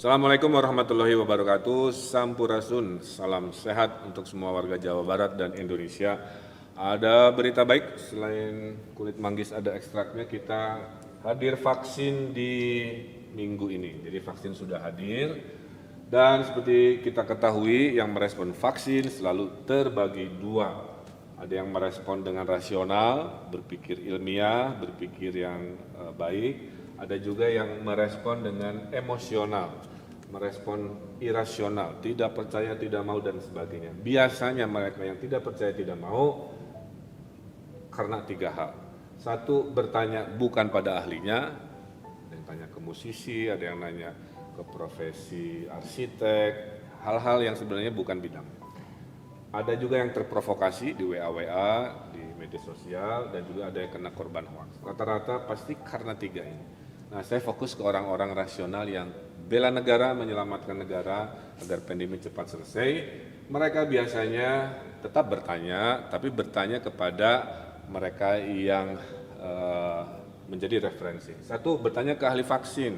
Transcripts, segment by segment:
Assalamualaikum warahmatullahi wabarakatuh. Sampurasun, salam sehat untuk semua warga Jawa Barat dan Indonesia. Ada berita baik, selain kulit manggis ada ekstraknya, kita hadir vaksin di minggu ini. Jadi vaksin sudah hadir dan seperti kita ketahui yang merespon vaksin selalu terbagi dua. Ada yang merespon dengan rasional, berpikir ilmiah, berpikir yang baik. Ada juga yang merespon dengan emosional, merespon irasional, tidak percaya, tidak mau, dan sebagainya. Biasanya mereka yang tidak percaya, tidak mau karena tiga hal. Satu, bertanya bukan pada ahlinya, ada yang tanya ke musisi, ada yang nanya ke profesi arsitek, hal-hal yang sebenarnya bukan bidangnya. Ada juga yang terprovokasi di WA, di media sosial, dan juga ada yang kena korban hoax. Rata-rata pasti karena tiga ini. Nah, saya fokus ke orang-orang rasional yang bela negara, menyelamatkan negara agar pandemi cepat selesai. Mereka biasanya tetap bertanya, tapi bertanya kepada mereka yang menjadi referensi. Satu, bertanya ke ahli vaksin.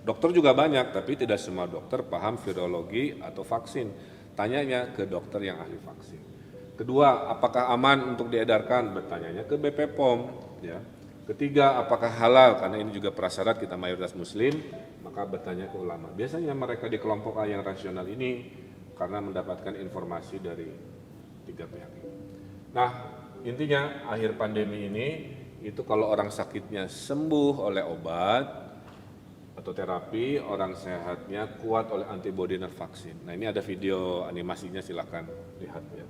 Dokter juga banyak, tapi tidak semua dokter paham virologi atau vaksin. Tanyanya ke dokter yang ahli vaksin. Kedua, apakah aman untuk diedarkan? Bertanyanya ke BP POM. Ya. Ketiga, apakah halal? Karena ini juga prasyarat kita mayoritas muslim, maka bertanya ke ulama. Biasanya mereka di kelompok A yang rasional ini karena mendapatkan informasi dari tiga pihak ini. Nah, intinya akhir pandemi ini itu kalau orang sakitnya sembuh oleh obat atau terapi, orang sehatnya kuat oleh antibodi dan vaksin. Nah, ini ada video animasinya, silakan lihat ya.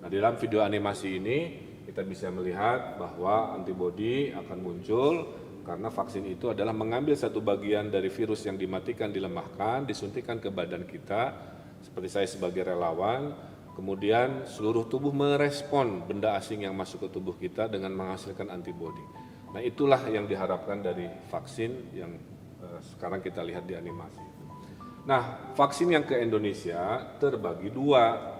Nah, di dalam video animasi ini kita bisa melihat bahwa antibodi akan muncul karena vaksin itu adalah mengambil satu bagian dari virus yang dimatikan, dilemahkan, disuntikkan ke badan kita, seperti saya sebagai relawan, kemudian seluruh tubuh merespon benda asing yang masuk ke tubuh kita dengan menghasilkan antibodi. Nah, itulah yang diharapkan dari vaksin yang sekarang kita lihat di animasi. Nah, vaksin yang ke Indonesia terbagi dua.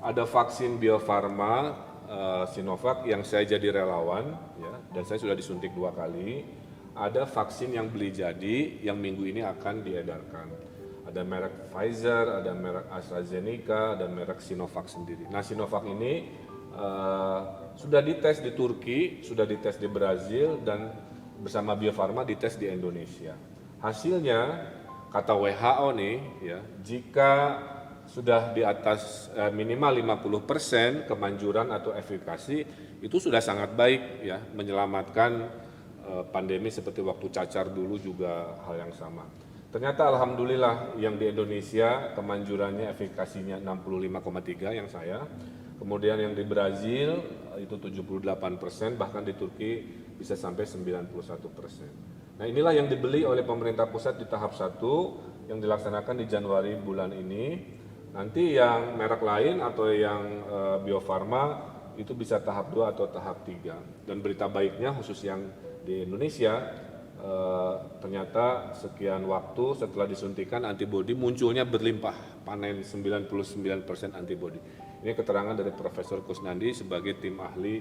Ada vaksin Bio Farma Sinovac yang saya jadi relawan, ya, dan saya sudah disuntik 2 kali. Ada vaksin yang beli jadi yang minggu ini akan diedarkan. Ada merek Pfizer, ada merek AstraZeneca, dan merek Sinovac sendiri. Nah, Sinovac ini sudah dites di Turki, sudah dites di Brazil, dan bersama Bio Farma dites di Indonesia. Hasilnya kata WHO nih, ya, jika sudah di atas minimal 50% kemanjuran atau efikasi, itu sudah sangat baik ya, menyelamatkan pandemi seperti waktu cacar dulu juga hal yang sama. Ternyata alhamdulillah yang di Indonesia kemanjurannya efikasinya 65,3 yang saya, kemudian yang di Brazil itu 78%, bahkan di Turki bisa sampai 91%. Nah, inilah yang dibeli oleh pemerintah pusat di tahap 1 yang dilaksanakan di Januari bulan ini. Nanti yang merek lain atau yang Bio Farma itu bisa tahap 2 atau tahap 3. Dan berita baiknya khusus yang di Indonesia, ternyata sekian waktu setelah disuntikan antibodi munculnya berlimpah, panen 99% antibodi. Ini keterangan dari Profesor Kusnandi sebagai tim ahli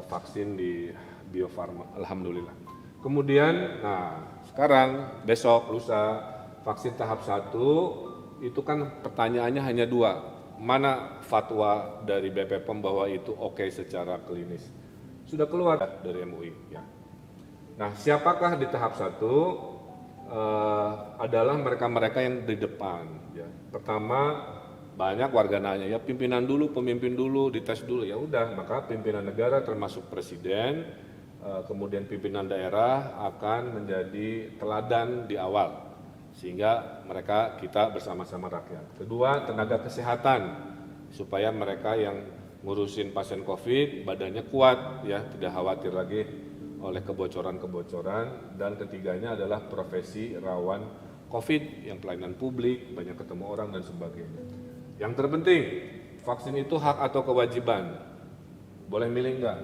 vaksin di Bio Farma, alhamdulillah. Kemudian, nah sekarang besok lusa vaksin tahap 1 itu kan pertanyaannya hanya 2, mana fatwa dari BP POM bahwa itu oke secara klinis? Sudah keluar dari MUI. Ya. Nah, siapakah di tahap 1? Adalah mereka-mereka yang di depan. Ya. Pertama, banyak warga nanya, ya pimpinan dulu, pemimpin dulu, dites dulu. Ya udah, maka pimpinan negara termasuk presiden, kemudian pimpinan daerah akan menjadi teladan di awal, sehingga mereka kita bersama-sama rakyat. Kedua, tenaga kesehatan, supaya mereka yang ngurusin pasien COVID badannya kuat, ya tidak khawatir lagi oleh kebocoran-kebocoran. Dan ketiganya adalah profesi rawan COVID yang pelayanan publik, banyak ketemu orang dan sebagainya. Yang terpenting, vaksin itu hak atau kewajiban? Boleh milih enggak?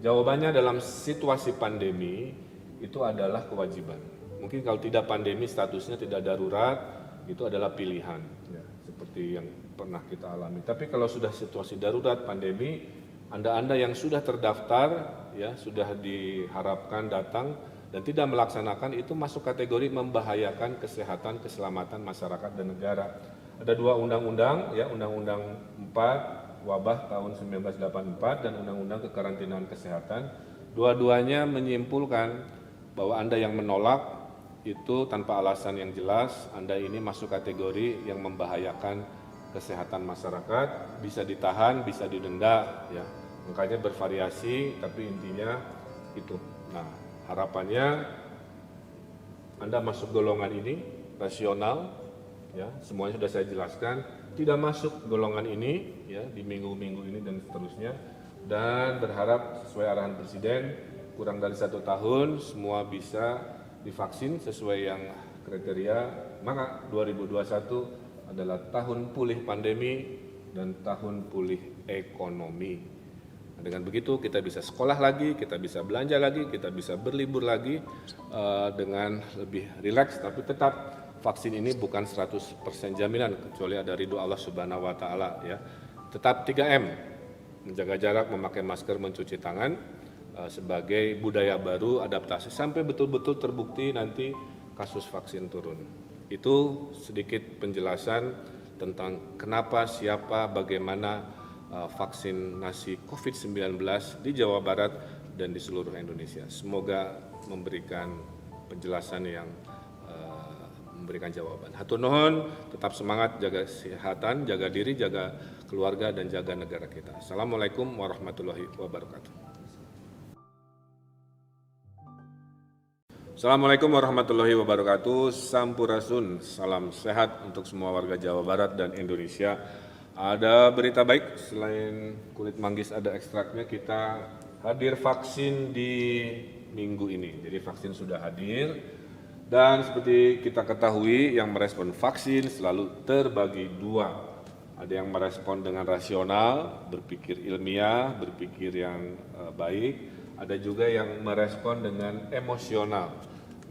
Jawabannya dalam situasi pandemi itu adalah kewajiban. Mungkin kalau tidak pandemi, statusnya tidak darurat, itu adalah pilihan, ya, seperti yang pernah kita alami. Tapi kalau sudah situasi darurat, pandemi, Anda yang sudah terdaftar, ya sudah diharapkan datang, dan tidak melaksanakan itu masuk kategori membahayakan kesehatan, keselamatan masyarakat dan negara. Ada dua undang-undang, ya, Undang-Undang 4 Wabah tahun 1984 dan Undang-Undang Kekarantinaan Kesehatan. Dua-duanya menyimpulkan bahwa Anda yang menolak itu tanpa alasan yang jelas, Anda ini masuk kategori yang membahayakan kesehatan masyarakat, bisa ditahan, bisa didenda, ya. Makanya bervariasi, tapi intinya itu. Nah, harapannya Anda masuk golongan ini, rasional, ya, semuanya sudah saya jelaskan, tidak masuk golongan ini, ya, di minggu-minggu ini dan seterusnya, dan berharap sesuai arahan Presiden, kurang dari 1 tahun semua bisa divaksin sesuai yang kriteria, maka 2021 adalah tahun pulih pandemi dan tahun pulih ekonomi. Nah, dengan begitu kita bisa sekolah lagi, kita bisa belanja lagi, kita bisa berlibur lagi dengan lebih rileks, tapi tetap vaksin ini bukan 100% jaminan kecuali ada ridho Allah Subhanahu wa taala, ya. Tetap 3M, menjaga jarak, memakai masker, mencuci tangan sebagai budaya baru adaptasi sampai betul-betul terbukti nanti kasus vaksin turun. Itu sedikit penjelasan tentang kenapa, siapa, bagaimana vaksinasi COVID-19 di Jawa Barat dan di seluruh Indonesia. Semoga memberikan penjelasan yang memberikan jawaban. Hatur nuhun, tetap semangat, jaga kesehatan, jaga diri, jaga keluarga, dan jaga negara kita. Assalamualaikum warahmatullahi wabarakatuh. Assalamualaikum warahmatullahi wabarakatuh. Sampurasun, salam sehat untuk semua warga Jawa Barat dan Indonesia. Ada berita baik, selain kulit manggis ada ekstraknya, kita hadir vaksin di minggu ini. Jadi vaksin sudah hadir, dan seperti kita ketahui yang merespon vaksin selalu terbagi dua. Ada yang merespon dengan rasional, berpikir ilmiah, berpikir yang baik. Ada juga yang merespon dengan emosional,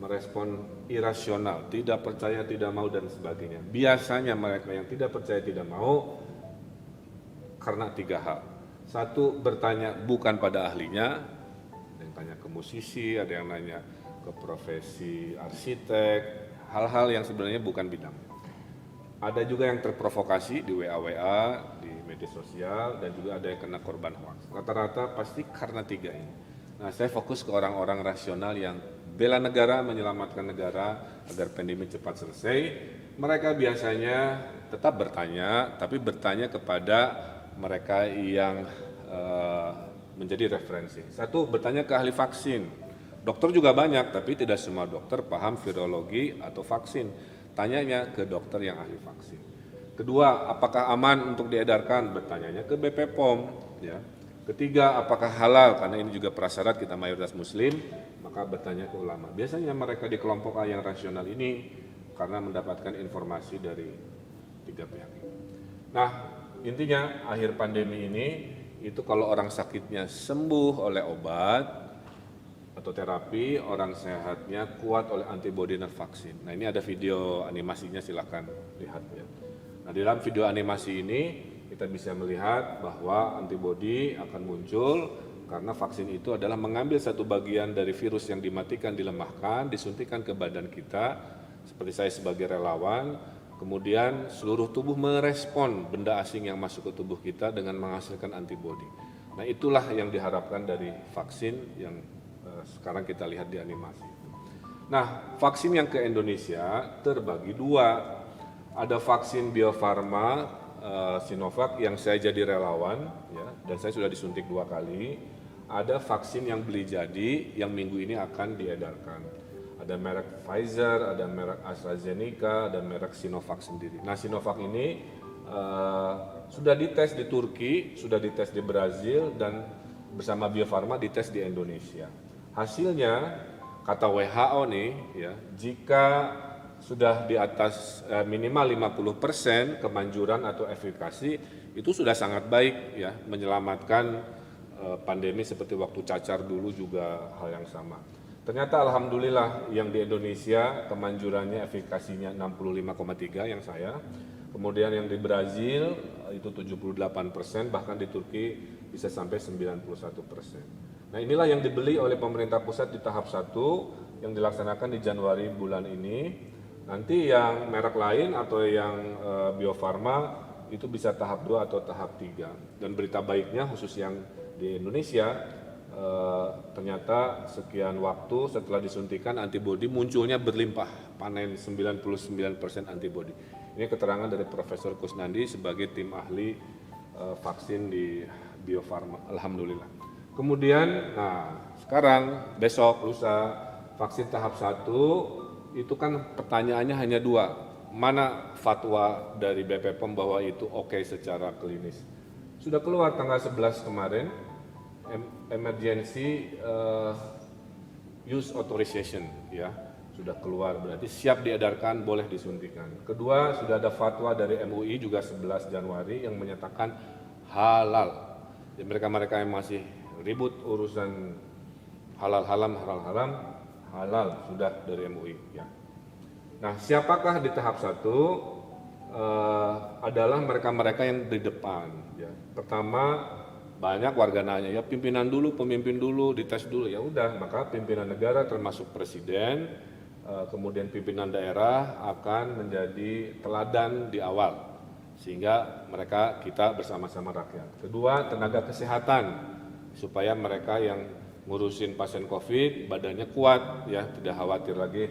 merespon irasional, tidak percaya, tidak mau, dan sebagainya. Biasanya mereka yang tidak percaya, tidak mau karena 3 hal. 1, bertanya bukan pada ahlinya, ada yang tanya ke musisi, ada yang nanya ke profesi arsitek, hal-hal yang sebenarnya bukan bidangnya. Ada juga yang terprovokasi di WA, di media sosial, dan juga ada yang kena korban hoax. Rata-rata pasti karena 3 ini. Nah, saya fokus ke orang-orang rasional yang bela negara, menyelamatkan negara agar pandemi cepat selesai. Mereka biasanya tetap bertanya, tapi bertanya kepada mereka yang menjadi referensi. 1, bertanya ke ahli vaksin. Dokter juga banyak, tapi tidak semua dokter paham virologi atau vaksin. Tanyanya ke dokter yang ahli vaksin. Kedua, apakah aman untuk diedarkan? Bertanyanya ke BPOM, ya. Ketiga, apakah halal? Karena ini juga prasyarat kita mayoritas muslim, maka bertanya ke ulama. Biasanya mereka di kelompok A yang rasional ini karena mendapatkan informasi dari 3 pihak ini. Nah, intinya akhir pandemi ini itu kalau orang sakitnya sembuh oleh obat atau terapi, orang sehatnya kuat oleh antibodi dan vaksin. Nah, ini ada video animasinya, silakan lihat, ya. Nah, di dalam video animasi ini kita bisa melihat bahwa antibodi akan muncul karena vaksin itu adalah mengambil satu bagian dari virus yang dimatikan, dilemahkan, disuntikan ke badan kita, seperti saya sebagai relawan, kemudian seluruh tubuh merespon benda asing yang masuk ke tubuh kita dengan menghasilkan antibodi. Nah, itulah yang diharapkan dari vaksin yang sekarang kita lihat di animasi. Nah, vaksin yang ke Indonesia terbagi 2. Ada vaksin Bio Farma Sinovac yang saya jadi relawan, ya, dan saya sudah disuntik 2 kali. Ada vaksin yang beli jadi yang minggu ini akan diedarkan. Ada merek Pfizer, ada merek AstraZeneca, dan merek Sinovac sendiri. Nah, Sinovac ini sudah dites di Turki, sudah dites di Brazil, dan bersama Bio Farma dites di Indonesia. Hasilnya kata WHO nih, ya, jika sudah di atas minimal 50% kemanjuran atau efikasi, itu sudah sangat baik, ya, menyelamatkan pandemi seperti waktu cacar dulu juga hal yang sama. Ternyata alhamdulillah yang di Indonesia kemanjurannya efikasinya 65,3 yang saya, kemudian yang di Brazil itu 78%, bahkan di Turki bisa sampai 91%. Nah inilah yang dibeli oleh pemerintah pusat di tahap 1 yang dilaksanakan di Januari bulan ini. Nanti yang merek lain atau yang Bio Farma itu bisa tahap 2 atau tahap 3. Dan berita baiknya khusus yang di Indonesia, ternyata sekian waktu setelah disuntikan antibodi munculnya berlimpah, panen 99% antibodi. Ini keterangan dari Profesor Kusnandi sebagai tim ahli vaksin di Bio Farma, alhamdulillah. Kemudian, nah sekarang besok lusa vaksin tahap 1 itu kan pertanyaannya hanya 2. Mana fatwa dari BPOM bahwa itu oke secara klinis? Sudah keluar tanggal 11 kemarin, emergency use authorization ya, sudah keluar, berarti siap diedarkan, boleh disuntikan. Kedua, sudah ada fatwa dari MUI juga 11 Januari yang menyatakan halal. Jadi mereka-mereka yang masih ribut urusan halal sudah dari MUI ya. Nah, siapakah di tahap 1? Adalah mereka-mereka yang di depan ya. Pertama, banyak warga nanya ya pimpinan dulu, pemimpin dulu, dites dulu. Ya udah, maka pimpinan negara termasuk presiden, kemudian pimpinan daerah akan menjadi teladan di awal sehingga kita bersama-sama rakyat. Kedua, tenaga kesehatan supaya mereka yang ngurusin pasien COVID badannya kuat ya, tidak khawatir lagi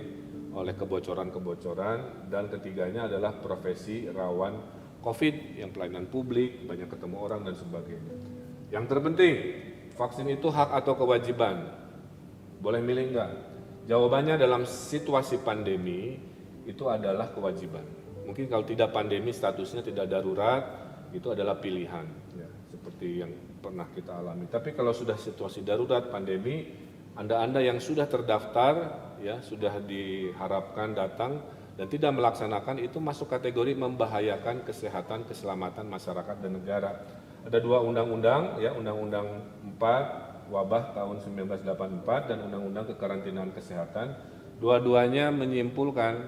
oleh kebocoran-kebocoran. Dan ketiganya adalah profesi rawan COVID yang pelayanan publik, banyak ketemu orang dan sebagainya. Yang terpenting, vaksin itu hak atau kewajiban? Boleh milih enggak? Jawabannya dalam situasi pandemi itu adalah kewajiban. Mungkin kalau tidak pandemi statusnya tidak darurat, itu adalah pilihan ya, seperti yang pernah kita alami. Tapi kalau sudah situasi darurat pandemi, Anda yang sudah terdaftar ya, sudah diharapkan datang dan tidak melaksanakan, itu masuk kategori membahayakan kesehatan keselamatan masyarakat dan negara. Ada 2 undang-undang ya, Undang-Undang 4 Wabah tahun 1984 dan Undang-Undang Kekarantinaan Kesehatan. Dua-duanya menyimpulkan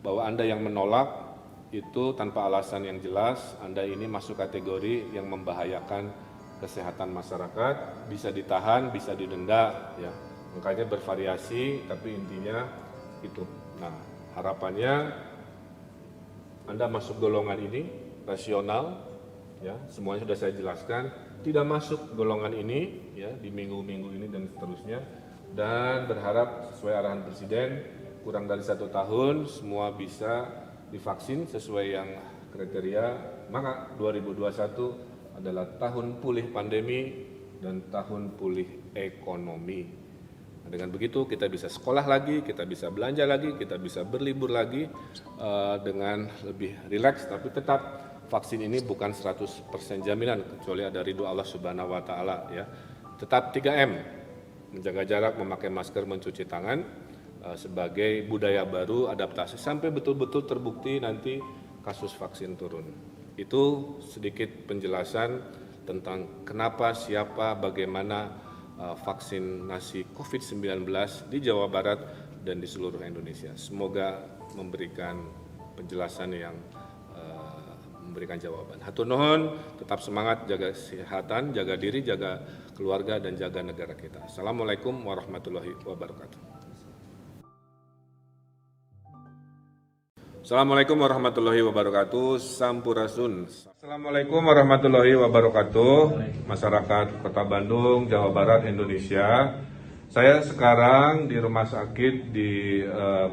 bahwa Anda yang menolak itu tanpa alasan yang jelas, Anda ini masuk kategori yang membahayakan kesehatan masyarakat, bisa ditahan, bisa didenda ya. Makanya bervariasi, tapi intinya itu. Nah, harapannya Anda masuk golongan ini, rasional ya, semuanya sudah saya jelaskan. Tidak masuk golongan ini ya, di minggu-minggu ini dan seterusnya, dan berharap sesuai arahan Presiden kurang dari 1 tahun semua bisa divaksin sesuai yang kriteria. Maka 2021 adalah tahun pulih pandemi dan tahun pulih ekonomi. Nah, dengan begitu kita bisa sekolah lagi, kita bisa belanja lagi, kita bisa berlibur lagi dengan lebih rileks. Tapi tetap vaksin ini bukan 100% jaminan, kecuali ada ridho Allah Subhanahu wa Ta'ala ya. Tetap 3M, menjaga jarak, memakai masker, mencuci tangan sebagai budaya baru, adaptasi sampai betul-betul terbukti nanti kasus vaksin turun. Itu sedikit penjelasan tentang kenapa, siapa, bagaimana vaksinasi COVID-19 di Jawa Barat dan di seluruh Indonesia. Semoga memberikan penjelasan yang memberikan jawaban. Hatur nuhun, tetap semangat, jaga kesehatan, jaga diri, jaga keluarga, dan jaga negara kita. Assalamualaikum warahmatullahi wabarakatuh. Assalamualaikum warahmatullahi wabarakatuh. Sampurasun. Assalamualaikum warahmatullahi wabarakatuh. Masyarakat Kota Bandung, Jawa Barat, Indonesia. Saya sekarang di rumah sakit di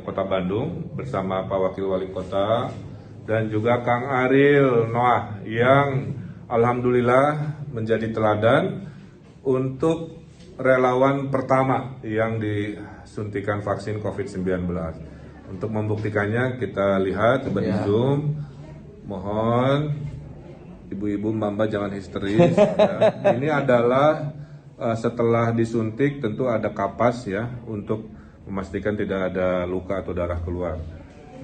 Kota Bandung bersama Pak Wakil Wali Kota dan juga Kang Ariel Noah yang alhamdulillah menjadi teladan untuk relawan pertama yang disuntikan vaksin COVID-19. Untuk membuktikannya kita lihat coba di Zoom. Mohon ibu-ibu Mbak jangan histeris. Ya. Ini adalah setelah disuntik tentu ada kapas ya untuk memastikan tidak ada luka atau darah keluar.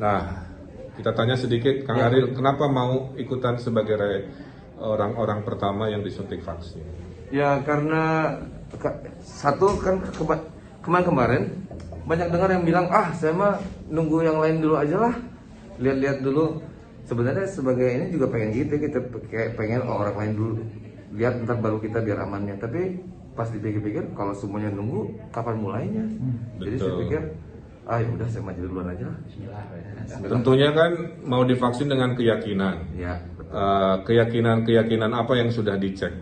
Nah, kita tanya sedikit Kang Ariel, kenapa mau ikutan sebagai orang-orang pertama yang disuntik vaksin? Ya karena satu kan kemarin banyak dengar yang bilang saya mah nunggu yang lain dulu aja lah, lihat-lihat dulu. Sebenarnya sebagai ini juga pengen gitu, kita pengen orang lain dulu lihat ntar baru kita biar amannya. Tapi pas dipikir-pikir kalau semuanya nunggu kapan mulainya. Jadi saya Betul. pikir ya udah saya maju duluan aja lah. Bismillah. Tentunya kan mau divaksin dengan keyakinan. Ya, betul. Keyakinan apa yang sudah dicek?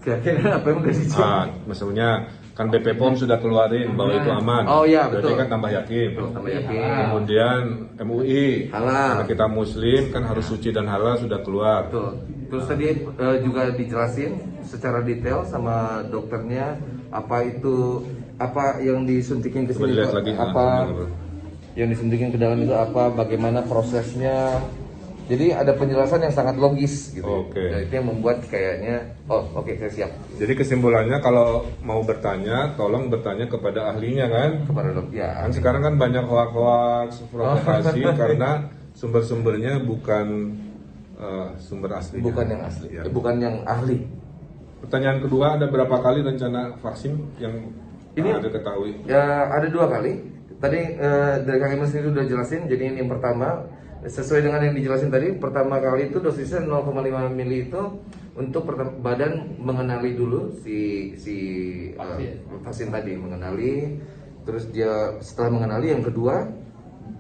Kira-kira apa yang udah dicek? Maksudnya kan BP POM sudah keluarin bahwa itu aman. Oh iya, Berarti betul. kan tambah yakin. Tambah yakin. Kemudian MUI, Halal. karena kita Muslim kan harus suci dan halal sudah keluar. Betul. Terus tadi juga dijelasin secara detail sama dokternya apa yang disuntikin ke Coba sini, dilihat lagi. yang disuntikin ke dalam itu apa, bagaimana prosesnya. Jadi ada penjelasan yang sangat logis gitu. Oke. Dan itu yang membuat kayaknya oke, saya siap Jadi kesimpulannya kalau mau bertanya, tolong bertanya kepada ahlinya kan. kepada dokter. Ya, Kan sekarang kan banyak hoax provokasi karena sumber-sumbernya bukan sumber asli. bukan yang asli, Ya. bukan yang ahli. Pertanyaan kedua, ada berapa kali rencana vaksin yang Ini- ada ketahui? Ya, ada 2 kali. Tadi dari Kang Emil sendiri udah jelasin. Jadi ini yang pertama sesuai dengan yang dijelasin tadi. Pertama kali itu dosisnya 0,5 mili itu untuk badan mengenali dulu si vaksin tadi, mengenali. Terus dia setelah mengenali yang kedua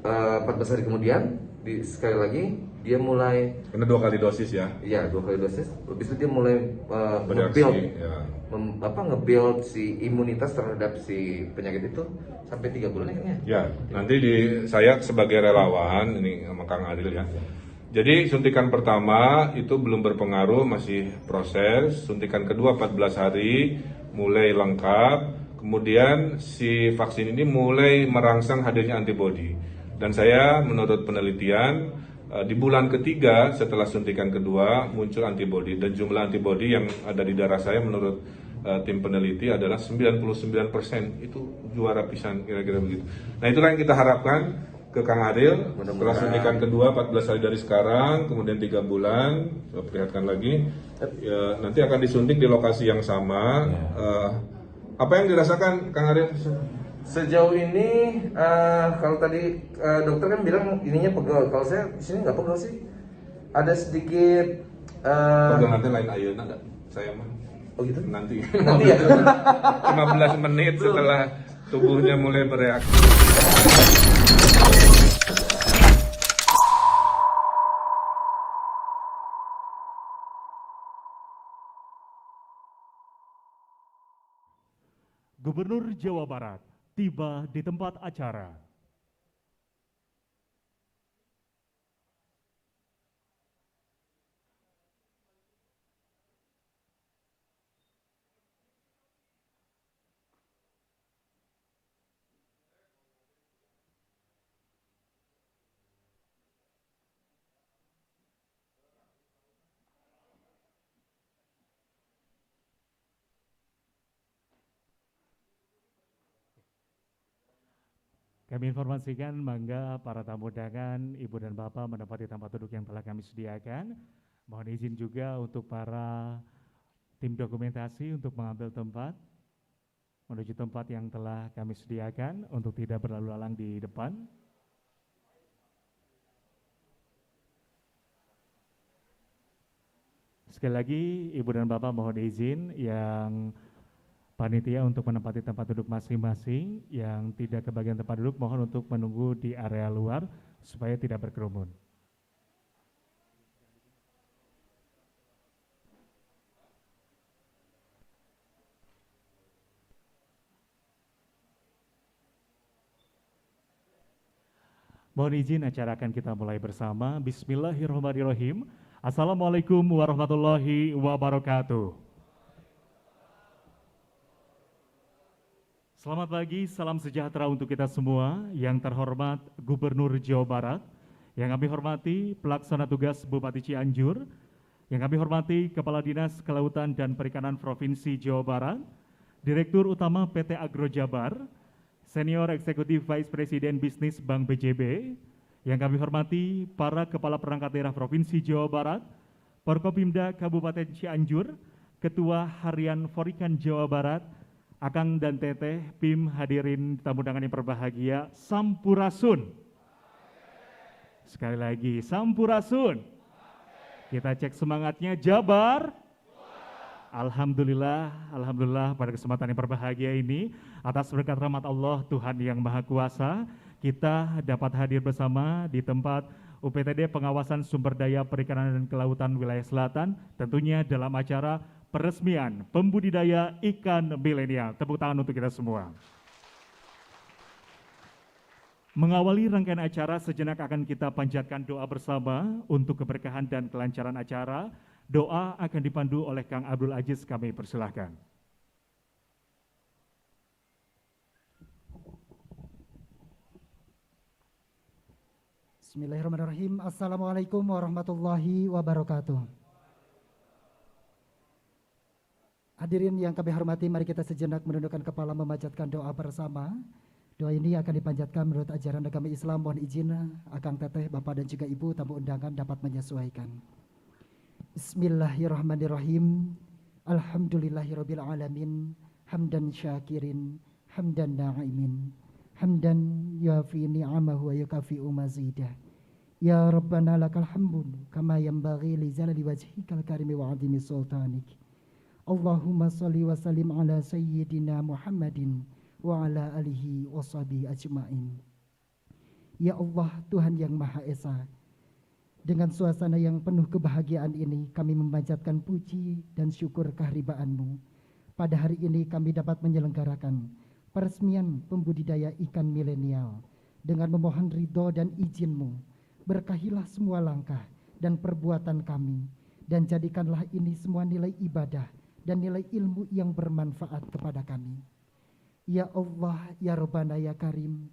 14 hari kemudian sekali lagi dia mulai Karena 2 kali dosis ya. 2 kali dosis. Habis itu dia mulai Bereaksi. nge-build Ya. nge-build si imunitas terhadap si penyakit itu sampai 3 bulan ya. Ya, nanti saya sebagai relawan ini sama Kang Adil ya. Jadi suntikan pertama itu belum berpengaruh, masih proses. Suntikan kedua 14 hari mulai lengkap. Kemudian si vaksin ini mulai merangsang hadirnya antibodi. Dan saya menurut penelitian di bulan ketiga setelah suntikan kedua muncul antibodi, dan jumlah antibodi yang ada di darah saya menurut tim peneliti adalah 99%. Itu juara pisan kira-kira begitu. Nah, itulah yang kita harapkan ke Kang Adil. Setelah suntikan kedua 14 hari dari sekarang, kemudian 3 bulan, saya perlihatkan lagi ya, nanti akan disuntik di lokasi yang sama. Apa yang dirasakan Kang Adil? Sejauh ini kalau tadi dokter kan bilang ininya pegal. Kalau saya di sini nggak pegal sih. Ada sedikit Pegang nanti lain ayeuna enggak? Saya mah oh gitu. nanti Nanti ya. 15 menit setelah tubuhnya mulai bereaksi. Gubernur Jawa Barat tiba di tempat acara. Kami informasikan, mangga para tamu undangan, Ibu dan Bapak menempati tempat duduk yang telah kami sediakan. Mohon izin juga untuk para tim dokumentasi untuk mengambil tempat, menuju tempat yang telah kami sediakan untuk tidak berlalu lalang di depan. Sekali lagi, Ibu dan Bapak mohon izin yang panitia untuk menempati tempat duduk masing-masing, yang tidak kebagian tempat duduk mohon untuk menunggu di area luar supaya tidak berkerumun. Mohon izin acara akan kita mulai bersama. Bismillahirrahmanirrahim. Assalamualaikum warahmatullahi wabarakatuh. Selamat pagi, salam sejahtera untuk kita semua. Yang terhormat Gubernur Jawa Barat, yang kami hormati Pelaksana Tugas Bupati Cianjur, yang kami hormati Kepala Dinas Kelautan dan Perikanan Provinsi Jawa Barat, Direktur Utama PT Agro Jabar, Senior Eksekutif Vice President Bisnis Bank BJB, yang kami hormati para Kepala Perangkat Daerah Provinsi Jawa Barat, Forkopimda Kabupaten Cianjur, Ketua Harian Forikan Jawa Barat, Akang dan Teteh, PIM, hadirin tamu undangan yang berbahagia, Sampurasun. Sekali lagi, Sampurasun. Kita cek semangatnya, Jabar. Alhamdulillah pada kesempatan yang berbahagia ini atas berkat rahmat Allah Tuhan yang Maha Kuasa kita dapat hadir bersama di tempat UPTD Pengawasan Sumber Daya Perikanan dan Kelautan Wilayah Selatan tentunya dalam acara peresmian pembudidaya ikan milenial. Tepuk tangan untuk kita semua. Mengawali rangkaian acara sejenak akan kita panjatkan doa bersama untuk keberkahan dan kelancaran acara. Doa akan dipandu oleh Kang Abdul Aziz, kami persilahkan. Bismillahirrahmanirrahim. Assalamualaikum warahmatullahi wabarakatuh. Hadirin yang kami hormati, mari kita sejenak menundukkan kepala memanjatkan doa bersama. Doa ini akan dipanjatkan menurut ajaran agama Islam. Mohon izin Akang Teteh, Bapak dan juga Ibu tamu undangan dapat menyesuaikan. Bismillahirrahmanirrahim. Alhamdulillahirabbil alamin. Hamdan syakirin, hamdan na'imin. Hamdan yafi ni'amahu wa yukafi'u mazidah. Ya Rabbana lakal hamdu kama yanbaghi li jalali wajhikal karimi wa 'azimi sultanik. Allahumma shalli wa sallim ala sayyidina Muhammadin wa ala alihi wa sahbihi ajma'in. Ya Allah, Tuhan yang Maha Esa, dengan suasana yang penuh kebahagiaan ini kami memanjatkan puji dan syukur keharibaanmu. Pada hari ini kami dapat menyelenggarakan peresmian pembudidaya ikan milenial. Dengan memohon ridho dan izinmu, berkahilah semua langkah dan perbuatan kami, dan jadikanlah ini semua nilai ibadah dan nilai ilmu yang bermanfaat kepada kami. Ya Allah, ya Rabbana, ya Karim,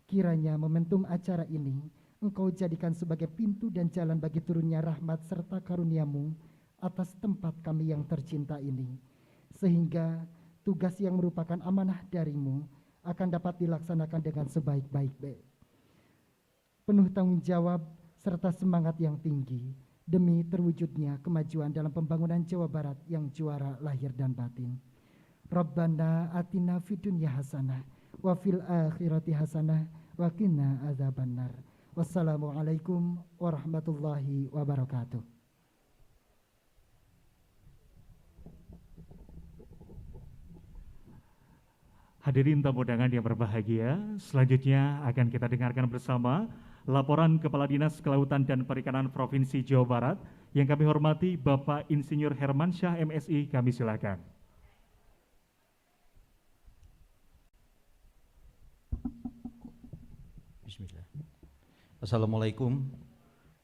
kiranya momentum acara ini Engkau jadikan sebagai pintu dan jalan bagi turunnya rahmat serta karuniamu atas tempat kami yang tercinta ini, sehingga tugas yang merupakan amanah darimu akan dapat dilaksanakan dengan sebaik-baiknya. Penuh tanggung jawab serta semangat yang tinggi demi terwujudnya kemajuan dalam pembangunan Jawa Barat yang juara lahir dan batin. Rabbana atina fid dunya hasanah wa fil akhirati hasanah wa qina adzabannar. Wassalamualaikum warahmatullahi wabarakatuh. Hadirin tamu undangan yang berbahagia, selanjutnya akan kita dengarkan bersama laporan Kepala Dinas Kelautan dan Perikanan Provinsi Jawa Barat. Yang kami hormati Bapak Insinyur Hermansyah MSI, kami silakan. Bismillah. Assalamualaikum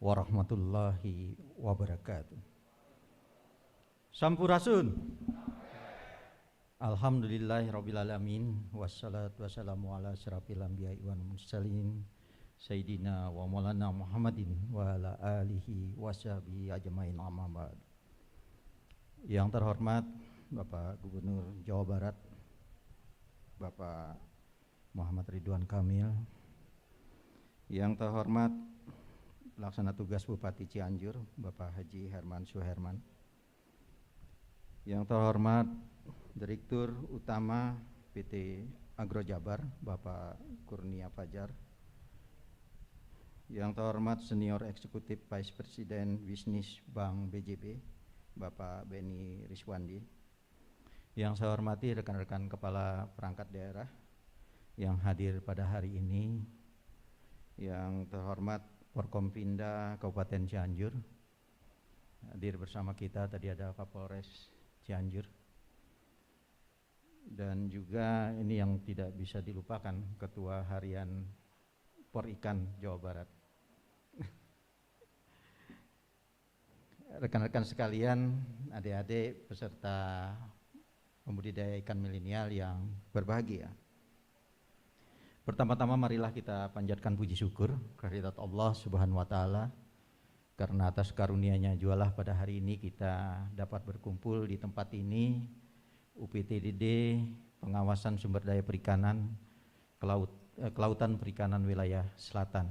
warahmatullahi wabarakatuh. Sampurasun. Alhamdulillahirabbil alamin wassalatu wassalamu ala asyrafil anbiya'i wal mursalin sayyidina wa maulana Muhammadin wa ala alihi washabihi ajmain, amma ba'd. Yang terhormat Bapak Gubernur Jawa Barat Bapak Muhammad Ridwan Kamil, yang terhormat Pelaksana Tugas Bupati Cianjur Bapak Haji Herman Suherman, yang terhormat Direktur Utama PT Agro Jabar Bapak Kurnia Fajar, yang terhormat Senior Eksekutif Vice President Bisnis Bank BJB Bapak Beni Riswandi, yang saya hormati rekan-rekan Kepala Perangkat Daerah yang hadir pada hari ini, yang terhormat Forkompinda Kabupaten Cianjur, hadir bersama kita tadi ada Kapolres Cianjur, dan juga ini yang tidak bisa dilupakan Ketua Harian Porikan Jawa Barat. Rekan-rekan sekalian, adik-adik peserta pembudidaya ikan milenial yang berbahagia. Pertama-tama marilah kita panjatkan puji syukur kehadirat Allah Subhanahu wa taala, karena atas karunia-Nya jualah pada hari ini kita dapat berkumpul di tempat ini, UPTDD Pengawasan Sumber Daya Perikanan Kelautan Perikanan Wilayah Selatan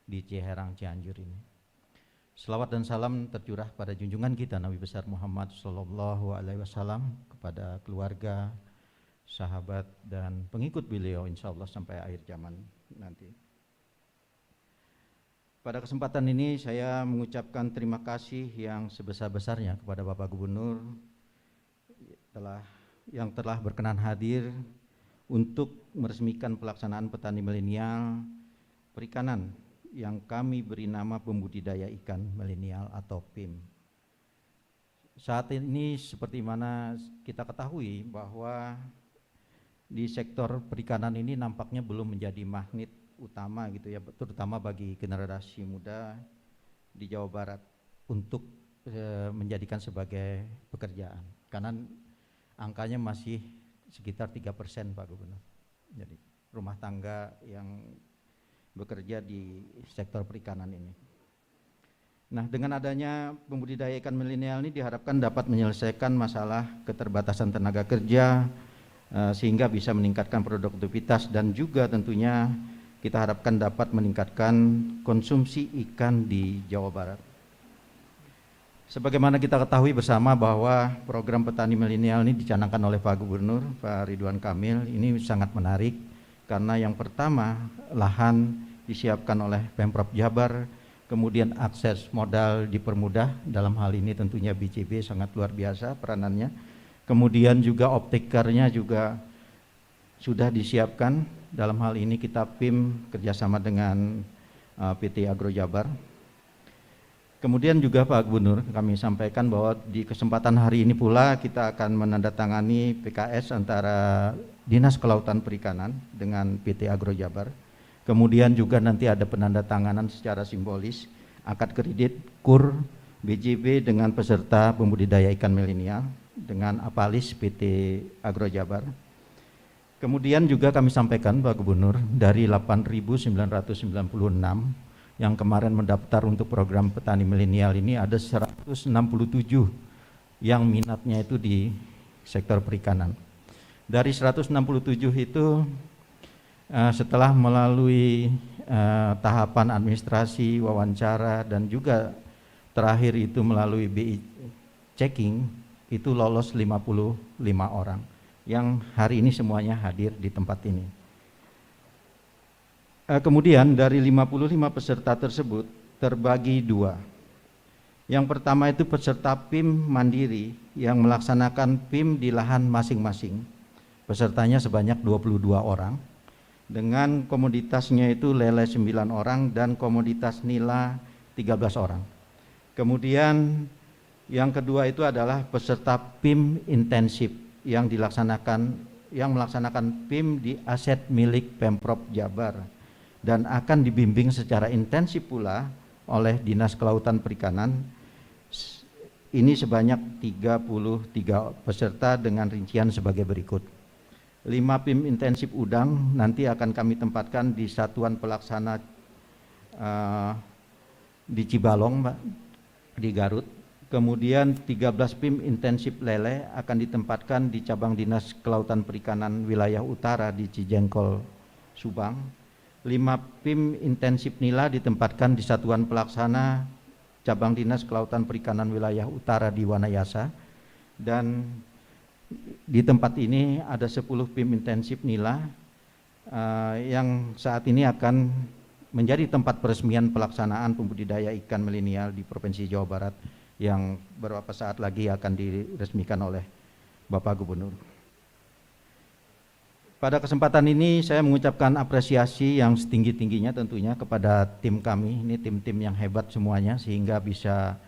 di Ciherang Cianjur ini. Selawat dan salam tercurah pada junjungan kita Nabi besar Muhammad sallallahu alaihi wasallam, kepada keluarga, sahabat dan pengikut beliau insyaallah sampai akhir zaman nanti. Pada kesempatan ini saya mengucapkan terima kasih yang sebesar-besarnya kepada Bapak Gubernur yang telah berkenan hadir untuk meresmikan pelaksanaan petani milenial perikanan yang kami beri nama pembudidaya ikan milenial atau PIM. Saat ini seperti mana kita ketahui bahwa di sektor perikanan ini nampaknya belum menjadi magnet utama gitu ya, terutama bagi generasi muda di Jawa Barat untuk menjadikan sebagai pekerjaan, karena angkanya masih sekitar 3% Pak Gubernur. Jadi rumah tangga yang bekerja di sektor perikanan ini. Nah, dengan adanya pembudidaya ikan milenial ini diharapkan dapat menyelesaikan masalah keterbatasan tenaga kerja sehingga bisa meningkatkan produktivitas dan juga tentunya kita harapkan dapat meningkatkan konsumsi ikan di Jawa Barat. Sebagaimana kita ketahui bersama bahwa program petani milenial ini dicanangkan oleh Pak Gubernur, Pak Ridwan Kamil, ini sangat menarik karena yang pertama lahan disiapkan oleh Pemprov Jabar, kemudian akses modal dipermudah, dalam hal ini tentunya BCB sangat luar biasa peranannya, kemudian juga optikernya juga sudah disiapkan, dalam hal ini kita PIM kerjasama dengan PT Agro Jabar. Kemudian juga Pak Gubernur, kami sampaikan bahwa di kesempatan hari ini pula kita akan menandatangani PKS antara Dinas Kelautan Perikanan dengan PT Agro Jabar. Kemudian juga nanti ada penandatanganan secara simbolis akad kredit KUR BJB dengan peserta pembudidaya ikan milenial dengan Apalis PT Agro Jabar. Kemudian juga kami sampaikan Pak Gubernur, dari 8.996 yang kemarin mendaftar untuk program petani milenial ini ada 167 yang minatnya itu di sektor perikanan. Dari 167 itu setelah melalui tahapan administrasi, wawancara dan juga terakhir itu melalui BI checking itu lolos 55 orang yang hari ini semuanya hadir di tempat ini. Kemudian dari 55 peserta tersebut terbagi dua. Yang pertama itu peserta PIM mandiri yang melaksanakan PIM di lahan masing-masing. Pesertanya sebanyak 22 orang dengan komoditasnya itu lele 9 orang dan komoditas nila 13 orang. Kemudian yang kedua itu adalah peserta PIM intensif yang melaksanakan PIM di aset milik Pemprov Jabar dan akan dibimbing secara intensif pula oleh Dinas Kelautan Perikanan. Ini sebanyak 33 peserta dengan rincian sebagai berikut. 5 PIM intensif udang nanti akan kami tempatkan di satuan pelaksana di Cibalong, Pak, di Garut. Kemudian 13 PIM intensif lele akan ditempatkan di cabang Dinas Kelautan Perikanan wilayah utara di Cijengkol, Subang. 5 PIM intensif nila ditempatkan di satuan pelaksana cabang Dinas Kelautan Perikanan wilayah utara di Wanayasa, dan di tempat ini ada 10 PIM intensif nila yang saat ini akan menjadi tempat peresmian pelaksanaan pembudidaya ikan milenial di Provinsi Jawa Barat yang beberapa saat lagi akan diresmikan oleh Bapak Gubernur. Pada kesempatan ini saya mengucapkan apresiasi yang setinggi-tingginya tentunya kepada tim kami, ini tim-tim yang hebat semuanya sehingga bisa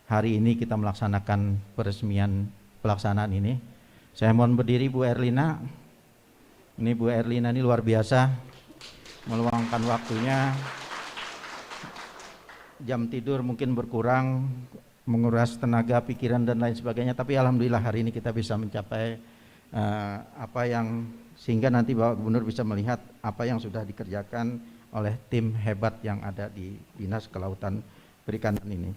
hari ini kita melaksanakan peresmian pelaksanaan ini. Saya mohon berdiri Bu Erlina. Ini Bu Erlina ini luar biasa meluangkan waktunya. Jam tidur mungkin berkurang, menguras tenaga, pikiran dan lain sebagainya, tapi alhamdulillah hari ini kita bisa mencapai apa yang sehingga nanti Bapak Gubernur bisa melihat apa yang sudah dikerjakan oleh tim hebat yang ada di Dinas Kelautan Perikanan ini.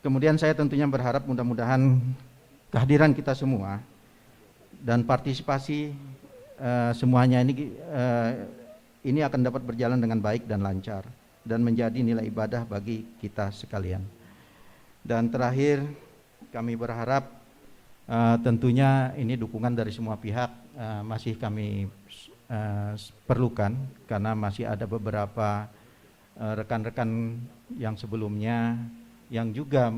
Kemudian saya tentunya berharap mudah-mudahan kehadiran kita semua dan partisipasi semuanya ini akan dapat berjalan dengan baik dan lancar dan menjadi nilai ibadah bagi kita sekalian. Dan terakhir kami berharap tentunya ini dukungan dari semua pihak masih kami perlukan karena masih ada beberapa rekan-rekan yang sebelumnya yang juga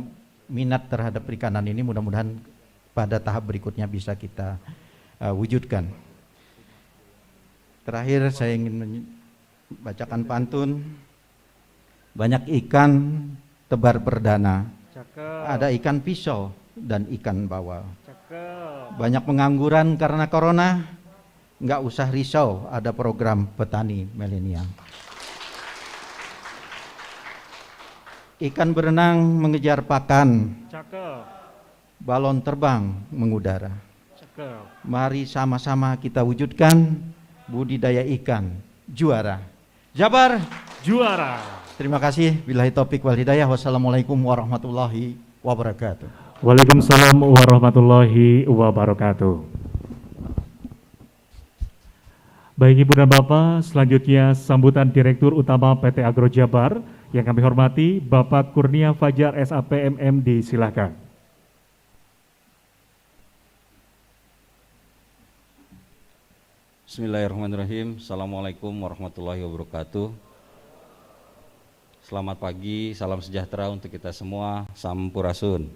minat terhadap perikanan ini. Mudah-mudahan pada tahap berikutnya bisa kita wujudkan. Terakhir saya ingin membacakan pantun. Banyak ikan tebar perdana, ada ikan pisau dan ikan bawal. Banyak pengangguran karena corona, nggak usah risau, ada program petani milenial. Ikan berenang mengejar pakan, balon terbang mengudara. Mari sama-sama kita wujudkan budidaya ikan juara. Jabar Juara. Terima kasih. Billahi taufik wal hidayah. Wassalamualaikum warahmatullahi wabarakatuh. Waalaikumsalam warahmatullahi wabarakatuh. Baik Ibu dan Bapak, selanjutnya sambutan Direktur Utama PT Agro Jabar yang kami hormati Bapak Kurnia Fajar SAP MMD, silakan. Bismillahirrahmanirrahim. Assalamualaikum warahmatullahi wabarakatuh. Selamat pagi, salam sejahtera untuk kita semua. Sampurasun.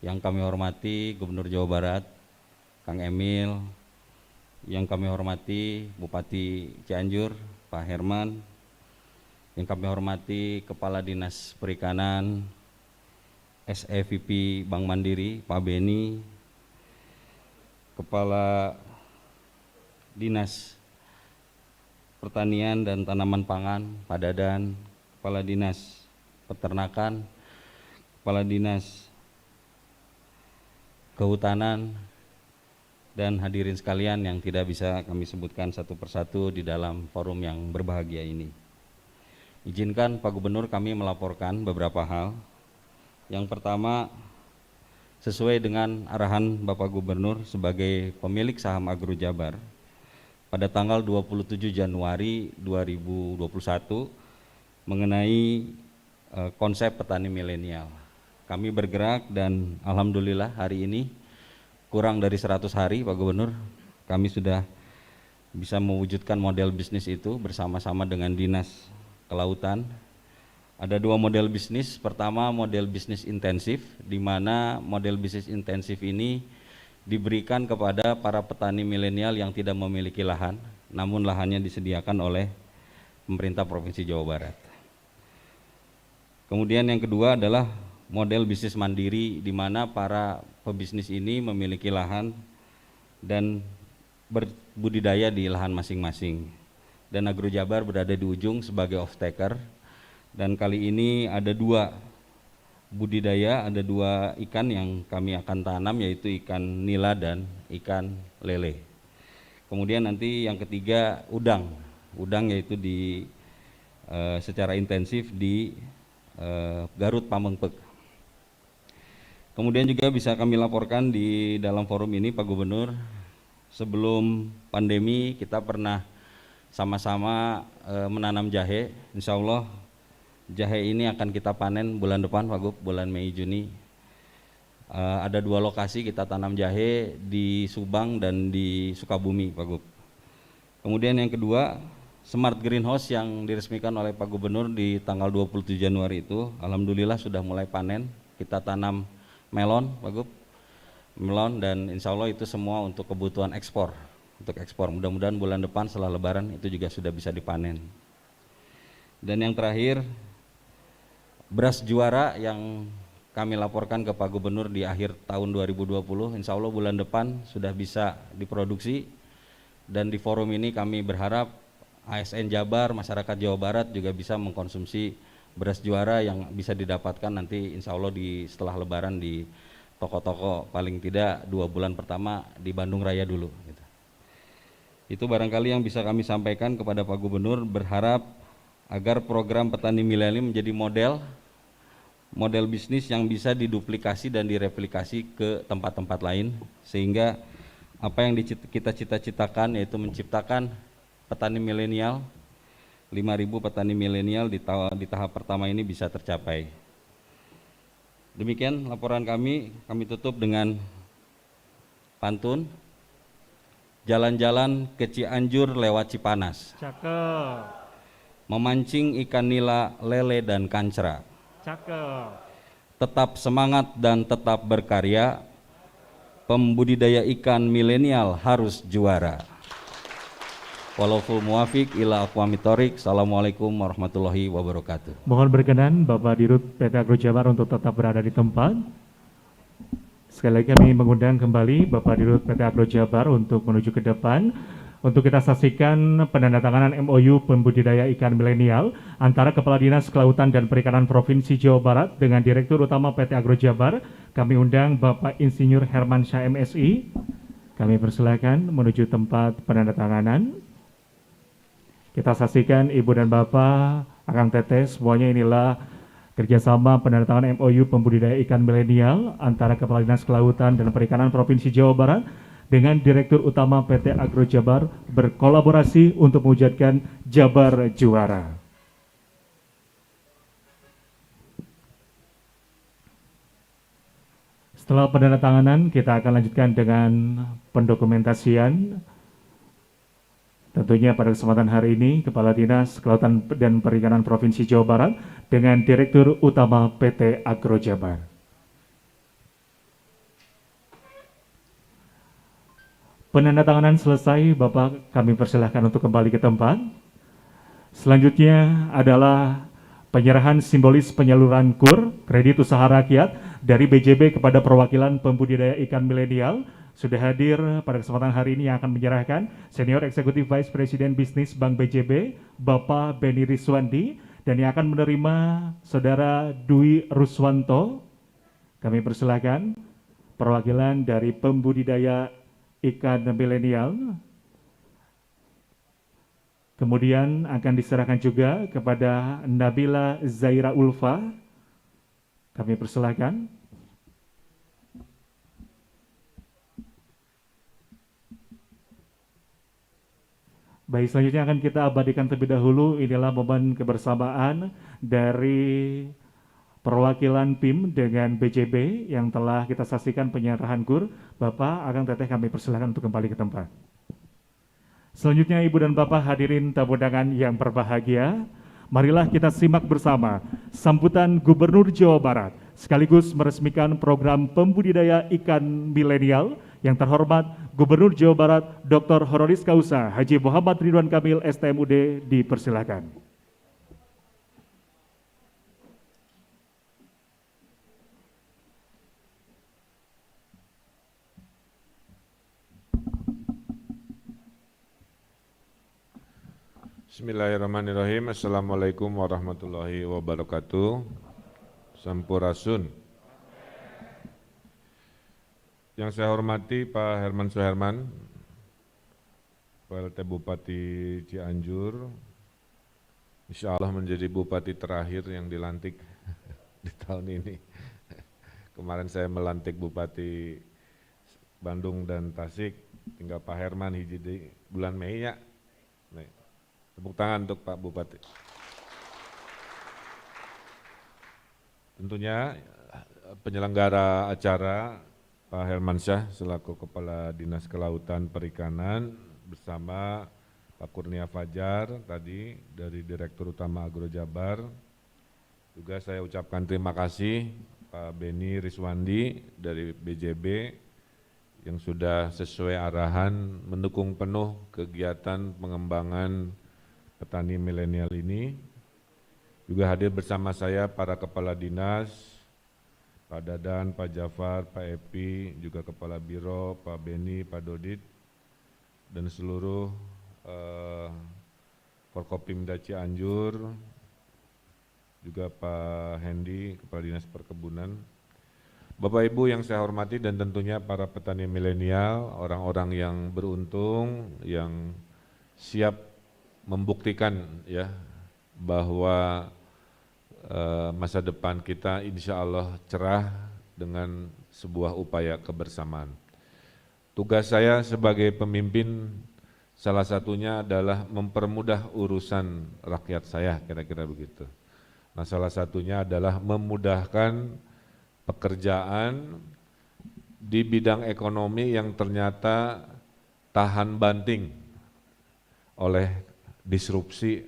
Yang kami hormati Gubernur Jawa Barat, Kang Emil. Yang kami hormati Bupati Cianjur, Pak Herman. Yang kami hormati Kepala Dinas Perikanan, SEVP Bank Mandiri, Pak Beni. Kepala Dinas Pertanian dan Tanaman Pangan, Pak Dadan, Kepala Dinas Peternakan, Kepala Dinas Kehutanan, dan hadirin sekalian yang tidak bisa kami sebutkan satu persatu di dalam forum yang berbahagia ini. Izinkan Pak Gubernur kami melaporkan beberapa hal. Yang pertama, sesuai dengan arahan Bapak Gubernur sebagai pemilik saham Agro Jabar, pada tanggal 27 Januari 2021 mengenai konsep petani milenial. Kami bergerak dan alhamdulillah hari ini kurang dari 100 hari Pak Gubernur, kami sudah bisa mewujudkan model bisnis itu bersama-sama dengan Dinas Kelautan. Ada dua model bisnis. Pertama, model bisnis intensif, di mana model bisnis intensif ini diberikan kepada para petani milenial yang tidak memiliki lahan, namun lahannya disediakan oleh pemerintah Provinsi Jawa Barat. Kemudian yang kedua adalah model bisnis mandiri, di mana para pebisnis ini memiliki lahan dan berbudidaya di lahan masing-masing. Dan Agro Jabar berada di ujung sebagai off-taker, dan kali ini ada dua budidaya, ada dua ikan yang kami akan tanam, yaitu ikan nila dan ikan lele. Kemudian nanti yang ketiga udang yaitu di secara intensif di Garut Pamengpek. Kemudian juga bisa kami laporkan di dalam forum ini Pak Gubernur, sebelum pandemi kita pernah sama-sama menanam jahe. Insya Allah jahe ini akan kita panen bulan depan Pak Gub, bulan Mei Juni. Ada dua lokasi kita tanam jahe, di Subang dan di Sukabumi Pak Gub. Kemudian yang kedua, Smart Greenhouse yang diresmikan oleh Pak Gubernur di tanggal 27 Januari itu, alhamdulillah sudah mulai panen. Kita tanam melon Pak Gub, melon, dan insya Allah itu semua untuk kebutuhan ekspor. Untuk ekspor, mudah-mudahan bulan depan setelah lebaran itu juga sudah bisa dipanen. Dan yang terakhir, beras juara yang kami laporkan ke Pak Gubernur di akhir tahun 2020, insya Allah bulan depan sudah bisa diproduksi. Dan di forum ini kami berharap ASN Jabar, masyarakat Jawa Barat juga bisa mengkonsumsi beras juara yang bisa didapatkan nanti insya Allah setelah lebaran di toko-toko, paling tidak 2 bulan pertama di Bandung Raya dulu gitu. Itu barangkali yang bisa kami sampaikan kepada Pak Gubernur, berharap agar program petani milenial menjadi model bisnis yang bisa diduplikasi dan direplikasi ke tempat-tempat lain, sehingga apa yang kita cita-citakan, yaitu menciptakan petani milenial, 5.000 petani milenial di tahap pertama ini bisa tercapai. Demikian laporan kami tutup dengan pantun. Jalan-jalan ke Cianjur lewat Cipanas. Cakep. Memancing ikan nila, lele, dan kancra. Cakep. tetap semangat dan tetap berkarya. Pembudidaya ikan milenial harus juara. Wallahu muwafiq ila aqwamit thoriq. Assalamualaikum warahmatullahi wabarakatuh. Mohon berkenan Bapak Dirut PT Agro Jabar untuk tetap berada di tempat. Sekali lagi kami mengundang kembali Bapak Dirut PT Agro Jabar untuk menuju ke depan untuk kita saksikan penandatanganan MOU pembudidaya ikan milenial antara Kepala Dinas Kelautan dan Perikanan Provinsi Jawa Barat dengan Direktur Utama PT Agro Jabar. Kami undang Bapak Insinyur Hermansyah MSI. Kami persilakan menuju tempat penandatanganan. Kita saksikan Ibu dan Bapak, Akang Teteh, semuanya inilah kerjasama penandatanganan MOU pembudidaya ikan milenial antara Kepala Dinas Kelautan dan Perikanan Provinsi Jawa Barat dengan Direktur Utama PT Agro Jabar berkolaborasi untuk mewujudkan Jabar juara. Setelah penandatanganan, kita akan lanjutkan dengan pendokumentasian. Tentunya pada kesempatan hari ini, Kepala Dinas Kelautan dan Perikanan Provinsi Jawa Barat dengan Direktur Utama PT Agro Jabar. Penandatanganan selesai, Bapak, kami persilahkan untuk kembali ke tempat. Selanjutnya adalah penyerahan simbolis penyaluran KUR, kredit usaha rakyat, dari BJB kepada perwakilan pembudidaya ikan milenial. Sudah hadir pada kesempatan hari ini yang akan menyerahkan Senior Eksekutif Vice President Bisnis Bank BJB, Bapak Beni Riswandi, dan yang akan menerima Saudara Dwi Ruswanto. Kami persilakan perwakilan dari pembudidaya ikan milenial. Kemudian akan diserahkan juga kepada Nabila Zaira Ulfa. Kami persilakan. Baik, selanjutnya akan kita abadikan terlebih dahulu. Inilah momen kebersamaan dari perwakilan PIM dengan BJB yang telah kita saksikan penyerahan KUR. Bapak, Akang Teteh, kami persilakan untuk kembali ke tempat. Selanjutnya Ibu dan Bapak hadirin tamu undangan yang berbahagia, marilah kita simak bersama sambutan Gubernur Jawa Barat sekaligus meresmikan program pembudidaya ikan milenial yang terhormat Gubernur Jawa Barat Dr. Honoris Causa Haji Muhammad Ridwan Kamil STMUD, dipersilakan. Bismillahirrahmanirrahim. Assalamualaikum warahmatullahi wabarakatuh. Sampurasun. Yang saya hormati Pak Herman Suherman, PLT Bupati Cianjur, insya Allah menjadi Bupati terakhir yang dilantik di tahun ini. Kemarin saya melantik Bupati Bandung dan Tasik, tinggal Pak Herman hiji di bulan Mei ya. Tepuk tangan untuk Pak Bupati. Tentunya penyelenggara acara Pak Hermansyah selaku Kepala Dinas Kelautan Perikanan bersama Pak Kurnia Fajar tadi dari Direktur Utama Agro Jabar. Juga saya ucapkan terima kasih Pak Beni Riswandi dari BJB yang sudah sesuai arahan mendukung penuh kegiatan pengembangan petani milenial ini. Juga hadir bersama saya para kepala dinas, Pak Dadan, Pak Jafar, Pak Epi, juga Kepala Biro, Pak Beni, Pak Dodit, dan seluruh Forkopimda Cianjur, juga Pak Hendi, Kepala Dinas Perkebunan. Bapak Ibu yang saya hormati dan tentunya para petani milenial, orang-orang yang beruntung, yang siap membuktikan ya bahwa masa depan kita insya Allah cerah dengan sebuah upaya kebersamaan. Tugas saya sebagai pemimpin salah satunya adalah mempermudah urusan rakyat saya, kira-kira begitu. Nah, salah satunya adalah memudahkan pekerjaan di bidang ekonomi yang ternyata tahan banting oleh disrupsi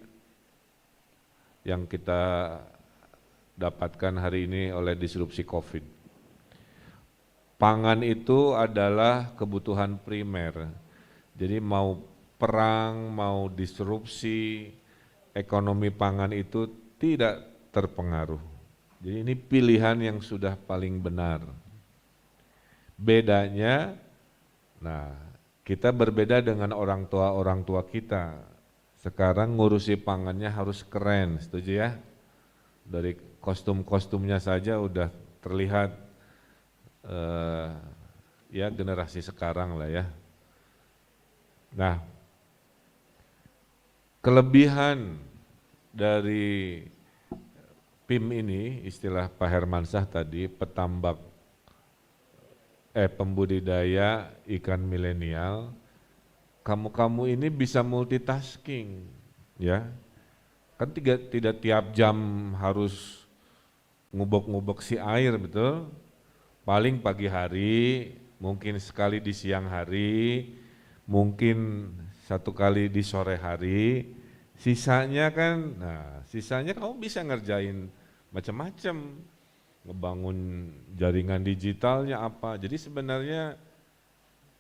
yang kita dapatkan hari ini oleh disrupsi COVID. Pangan itu adalah kebutuhan primer. Jadi mau perang, mau disrupsi, ekonomi pangan itu tidak terpengaruh. Jadi ini pilihan yang sudah paling benar. Bedanya, nah kita berbeda dengan orang tua kita. Sekarang ngurusi pangannya harus keren, setuju ya? Dari kostum-kostumnya saja udah terlihat ya generasi sekarang lah ya. Nah, kelebihan dari PIM ini, istilah Pak Hermansyah tadi, pembudidaya ikan milenial, kamu ini bisa multitasking, ya. Kan tidak tiap jam harus ngubek-ngubek si air, betul? Paling pagi hari, mungkin sekali di siang hari, mungkin satu kali di sore hari, sisanya kamu bisa ngerjain macam-macam, ngebangun jaringan digitalnya apa. Jadi sebenarnya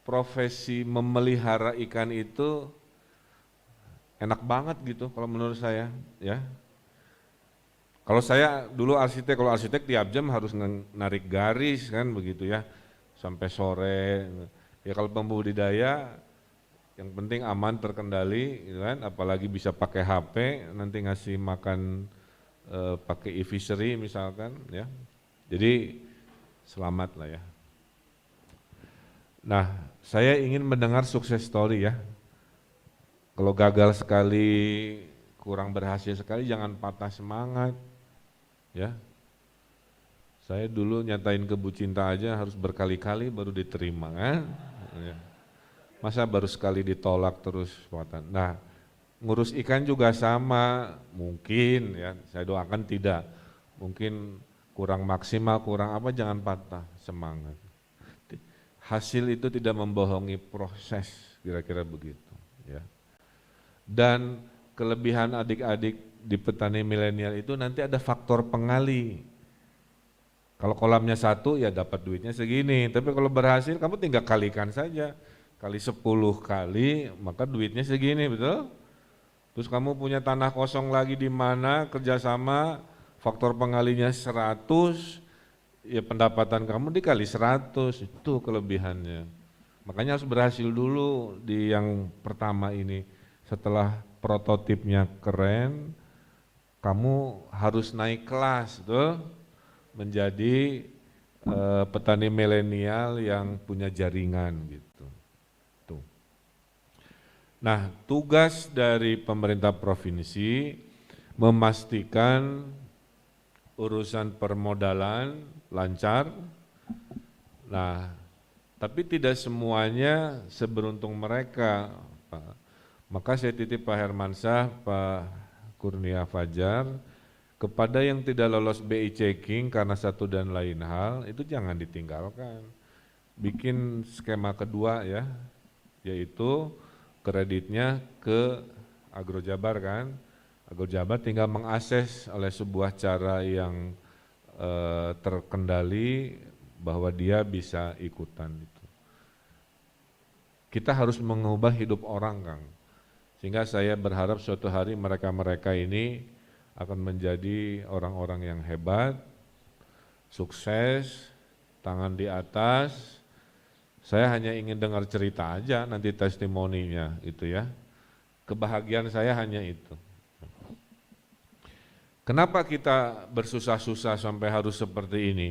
profesi memelihara ikan itu enak banget gitu kalau menurut saya, ya. Kalau saya dulu kalau arsitek tiap jam harus narik garis kan begitu ya, sampai sore. Ya kalau pembudidaya yang penting aman, terkendali, gitu kan, apalagi bisa pakai HP, nanti ngasih makan pakai e-fishery misalkan, ya. Jadi selamat lah ya. Nah, saya ingin mendengar sukses story ya. Kalau gagal sekali, kurang berhasil sekali, jangan patah semangat, ya. Saya dulu nyatain ke Bu Cinta aja harus berkali-kali baru diterima kan. Ya. Masa baru sekali ditolak terus muatan. Nah, ngurus ikan juga sama, mungkin ya, saya doakan tidak. Mungkin kurang maksimal, kurang apa, jangan patah semangat. Hasil itu tidak membohongi proses, kira-kira begitu ya. Dan kelebihan adik-adik di petani milenial itu nanti ada faktor pengali. Kalau kolamnya satu ya dapat duitnya segini, tapi kalau berhasil kamu tinggal kalikan saja. Kali 10 kali, maka duitnya segini, betul? Terus kamu punya tanah kosong lagi di mana, kerjasama, faktor pengalinya 100, ya pendapatan kamu dikali 100, itu kelebihannya. Makanya harus berhasil dulu di yang pertama ini. Setelah prototipnya keren, kamu harus naik kelas, betul? Menjadi petani milenial yang punya jaringan gitu. Nah, tugas dari pemerintah provinsi memastikan urusan permodalan lancar. Nah, tapi tidak semuanya seberuntung mereka, Pak. Maka saya titip Pak Hermansyah, Pak Kurnia Fajar, kepada yang tidak lolos BI checking karena satu dan lain hal, itu jangan ditinggalkan. Bikin skema kedua ya, yaitu kreditnya ke Agrojabar kan. Agrojabar tinggal mengakses oleh sebuah cara yang terkendali bahwa dia bisa ikutan itu. Kita harus mengubah hidup orang, Kang. Sehingga saya berharap suatu hari mereka-mereka ini akan menjadi orang-orang yang hebat, sukses, tangan di atas. Saya hanya ingin dengar cerita aja nanti testimoninya itu ya. Kebahagiaan saya hanya itu. Kenapa kita bersusah-susah sampai harus seperti ini?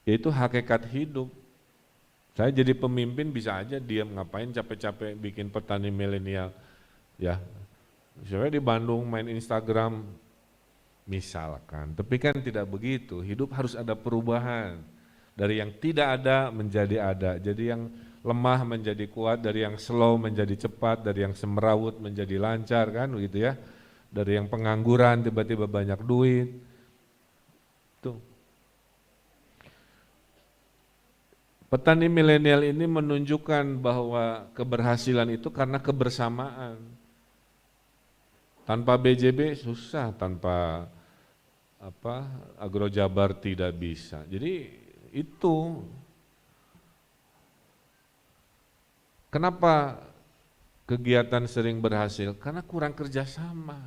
Itu hakikat hidup. Saya jadi pemimpin bisa aja diam, ngapain capek-capek bikin petani milenial. Ya, saya di Bandung main Instagram misalkan, tapi kan tidak begitu. Hidup harus ada perubahan. Dari yang tidak ada menjadi ada, jadi yang lemah menjadi kuat, dari yang slow menjadi cepat, dari yang semrawut menjadi lancar kan begitu ya. Dari yang pengangguran tiba-tiba banyak duit. Tuh. Petani milenial ini menunjukkan bahwa keberhasilan itu karena kebersamaan. Tanpa BJB susah, tanpa Agrojabar tidak bisa. Jadi itu kenapa kegiatan sering berhasil? Karena kurang kerjasama.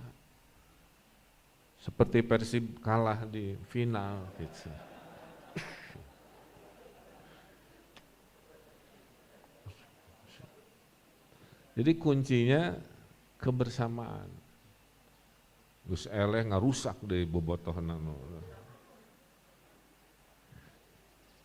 Seperti Persib kalah di final gitu. Jadi kuncinya kebersamaan. Gus eleh ngarusak deh bobotohna.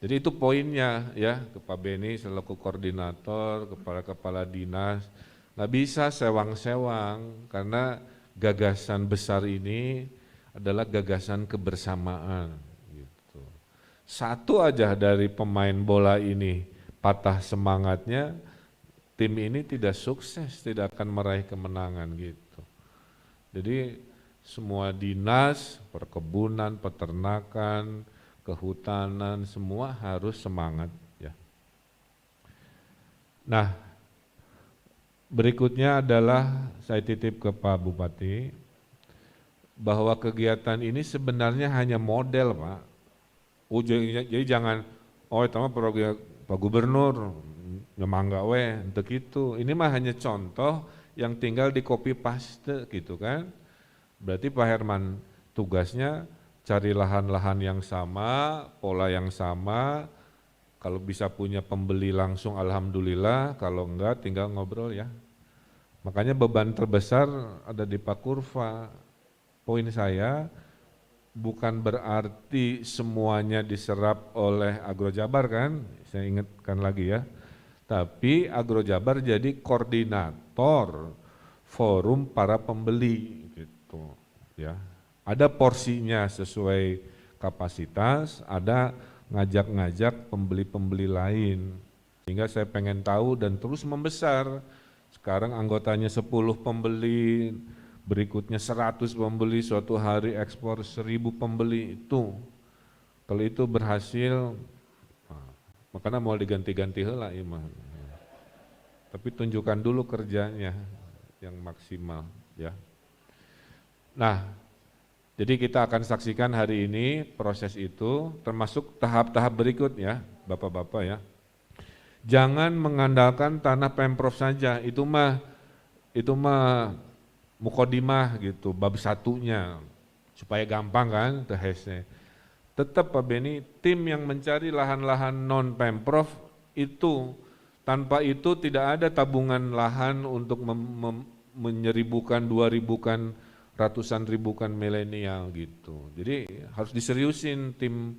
Jadi itu poinnya ya, ke Pak Beni selaku koordinator, kepala-kepala dinas, nggak bisa sewang-sewang karena gagasan besar ini adalah gagasan kebersamaan. Gitu. Satu aja dari pemain bola ini patah semangatnya, tim ini tidak sukses, tidak akan meraih kemenangan gitu. Jadi semua dinas, perkebunan, peternakan, kehutanan, semua harus semangat ya. Nah, berikutnya adalah saya titip ke Pak Bupati bahwa kegiatan ini sebenarnya hanya model, Pak. Jadi jangan itu mah program Pak Gubernur nyemangga we untuk itu. Ini mah hanya contoh yang tinggal di copy paste gitu kan. Berarti Pak Herman tugasnya cari lahan-lahan yang sama, pola yang sama. Kalau bisa punya pembeli langsung alhamdulillah, kalau enggak tinggal ngobrol ya. Makanya beban terbesar ada di Pak Kurva. Poin saya bukan berarti semuanya diserap oleh Agrojabar kan, saya ingatkan lagi ya. Tapi Agrojabar jadi koordinator forum para pembeli gitu ya. Ada porsinya sesuai kapasitas, ada ngajak-ngajak pembeli-pembeli lain. Sehingga saya pengen tahu dan terus membesar. Sekarang anggotanya 10 pembeli, berikutnya 100 pembeli, suatu hari ekspor 1000 pembeli itu. Kalau itu berhasil, makanya mau diganti-ganti heula ieu mah. Tapi tunjukkan dulu kerjanya yang maksimal ya. Nah, jadi kita akan saksikan hari ini proses itu, termasuk tahap-tahap berikut ya, Bapak-bapak ya. Jangan mengandalkan tanah Pemprov saja, itu mah mukodimah gitu, bab satunya, supaya gampang kan, tehesnya. Tetap Pak Beni, tim yang mencari lahan-lahan non Pemprov itu, tanpa itu tidak ada tabungan lahan untuk menyeribukan, 2000-kan, ratusan ribukan milenial gitu. Jadi harus diseriusin tim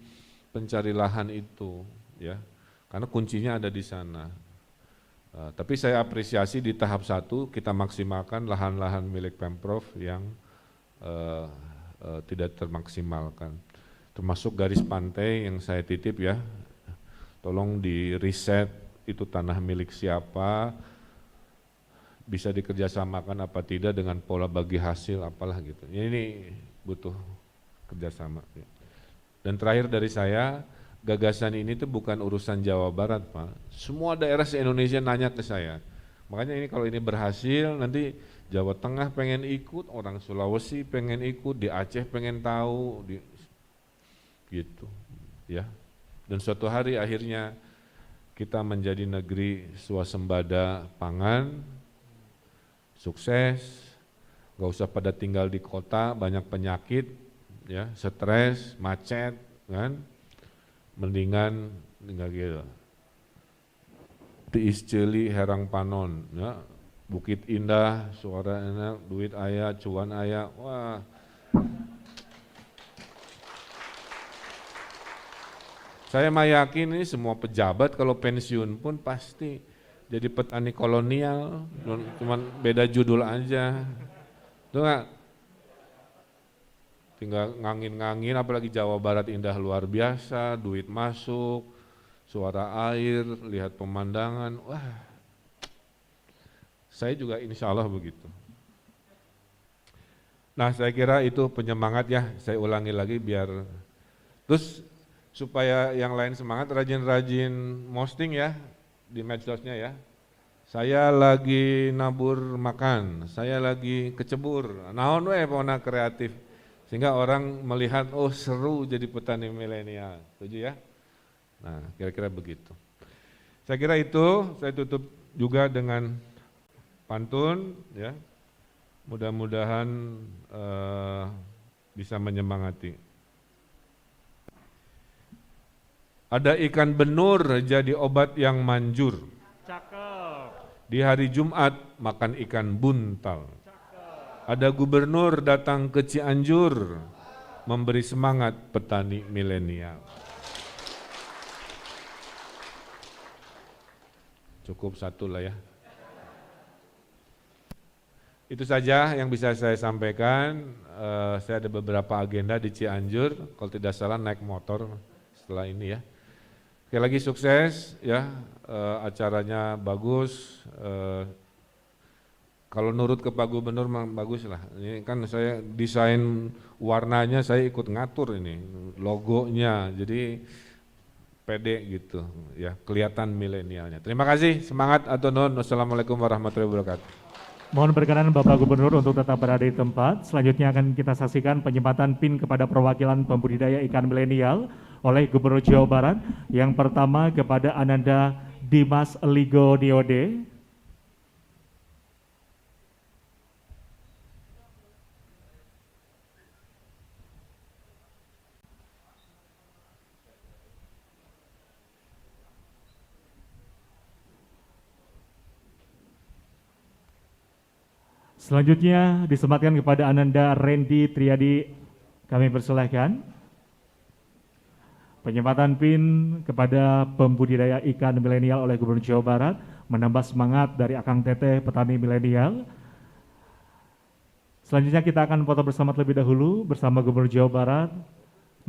pencari lahan itu ya, karena kuncinya ada di sana. Tapi saya apresiasi di tahap 1 kita maksimalkan lahan-lahan milik Pemprov yang tidak termaksimalkan. Termasuk garis pantai yang saya titip ya, tolong di riset itu tanah milik siapa, bisa dikerjasamakan apa tidak dengan pola bagi hasil apalah gitu. Ini butuh kerjasama. Dan terakhir dari saya, gagasan ini tuh bukan urusan Jawa Barat Pak. Semua daerah se-Indonesia nanya ke saya. Makanya ini kalau ini berhasil nanti Jawa Tengah pengen ikut, orang Sulawesi pengen ikut, di Aceh pengen tahu, gitu ya. Dan suatu hari akhirnya kita menjadi negeri swasembada pangan, sukses, gak usah pada tinggal di kota, banyak penyakit, ya, stres, macet, kan, mendingan tinggal gitu. Tiis Ceuli Herang Panon, ya, Bukit Indah, suara enak, duit aya, cuan aya, wah. Saya mah yakin ini semua pejabat kalau pensiun pun pasti jadi petani kolonial, cuman beda judul aja. Tuh gak? Tinggal ngangin-ngangin, apalagi Jawa Barat indah luar biasa, duit masuk, suara air, lihat pemandangan, wah. Saya juga insya Allah begitu. Nah saya kira itu penyemangat ya, saya ulangi lagi biar, terus supaya yang lain semangat, rajin-rajin posting ya, di medsosnya ya. Saya lagi nabur makan, saya lagi kecebur, naon we pona kreatif. Sehingga orang melihat, oh seru jadi petani milenial. Setuju ya? Nah, kira-kira begitu. Saya kira itu, saya tutup juga dengan pantun, ya. Mudah-mudahan bisa menyemangati. Ada ikan benur jadi obat yang manjur. Cakep. Di hari Jumat makan ikan buntal. Ada gubernur datang ke Cianjur memberi semangat petani milenial. Cukup satu lah ya. Itu saja yang bisa saya sampaikan. Saya ada beberapa agenda di Cianjur, kalau tidak salah naik motor setelah ini ya. Sekali lagi sukses ya, acaranya bagus. Kalau nurut ke Pak Gubernur bagus lah. Ini kan saya desain warnanya saya ikut ngatur ini, logonya, jadi pede gitu ya, kelihatan milenialnya. Terima kasih, semangat atau non. Wassalamualaikum warahmatullahi wabarakatuh. Mohon berkenan Bapak Gubernur untuk tetap berada di tempat. Selanjutnya akan kita saksikan penyempatan PIN kepada perwakilan pembudidaya ikan milenial oleh Gubernur Jawa Barat. Yang pertama kepada Ananda Dimas Ligo Diode. Selanjutnya disematkan kepada Ananda Randy Triadi, kami persilahkan. Penyempatan PIN kepada pembudidaya ikan milenial oleh Gubernur Jawa Barat, menambah semangat dari Akang Teteh petani milenial. Selanjutnya kita akan foto bersama terlebih dahulu bersama Gubernur Jawa Barat,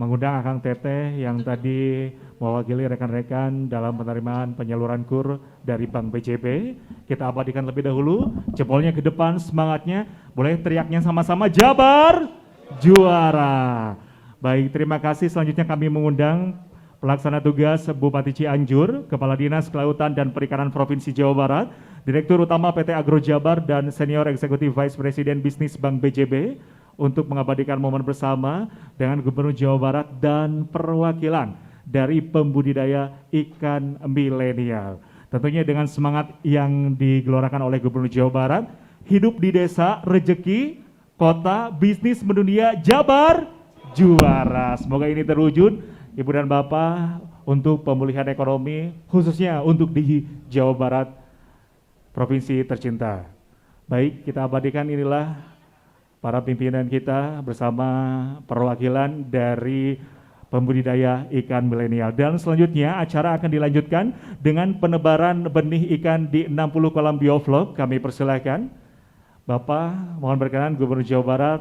mengundang Akang Teteh yang tadi mewakili rekan-rekan dalam penerimaan penyaluran KUR dari Bank BJB. Kita abadikan lebih dahulu, jempolnya ke depan, semangatnya, boleh teriaknya sama-sama, Jabar juara. Baik, terima kasih. Selanjutnya kami mengundang Pelaksana Tugas Bupati Cianjur, Kepala Dinas Kelautan dan Perikanan Provinsi Jawa Barat, Direktur Utama PT Agro Jabar dan Senior Executive Vice President Bisnis Bank BJB untuk mengabadikan momen bersama dengan Gubernur Jawa Barat dan perwakilan dari pembudidaya ikan milenial. Tentunya dengan semangat yang digelorakan oleh Gubernur Jawa Barat, hidup di desa, rejeki, kota, bisnis mendunia, Jabar juara. Semoga ini terwujud, Ibu dan Bapak, untuk pemulihan ekonomi, khususnya untuk di Jawa Barat, provinsi tercinta. Baik, kita abadikan inilah para pimpinan kita bersama perwakilan dari pembudidaya ikan milenial. Dan selanjutnya acara akan dilanjutkan dengan penebaran benih ikan di 60 kolam bioflok. Kami persilahkan Bapak, mohon berkenan Gubernur Jawa Barat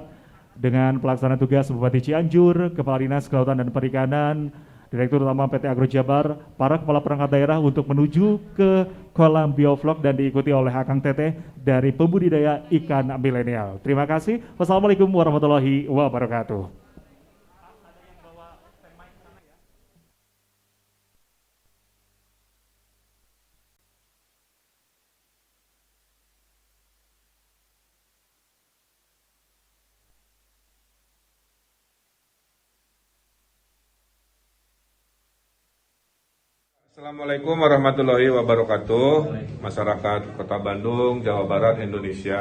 dengan pelaksana tugas Bupati Cianjur, Kepala Dinas Kelautan dan Perikanan, Direktur Utama PT Agro Jabar, para kepala perangkat daerah untuk menuju ke kolam bioflok dan diikuti oleh Akang Teteh dari pembudidaya ikan milenial. Terima kasih. Wassalamualaikum warahmatullahi wabarakatuh. Assalamualaikum warahmatullahi wabarakatuh. Masyarakat Kota Bandung, Jawa Barat, Indonesia.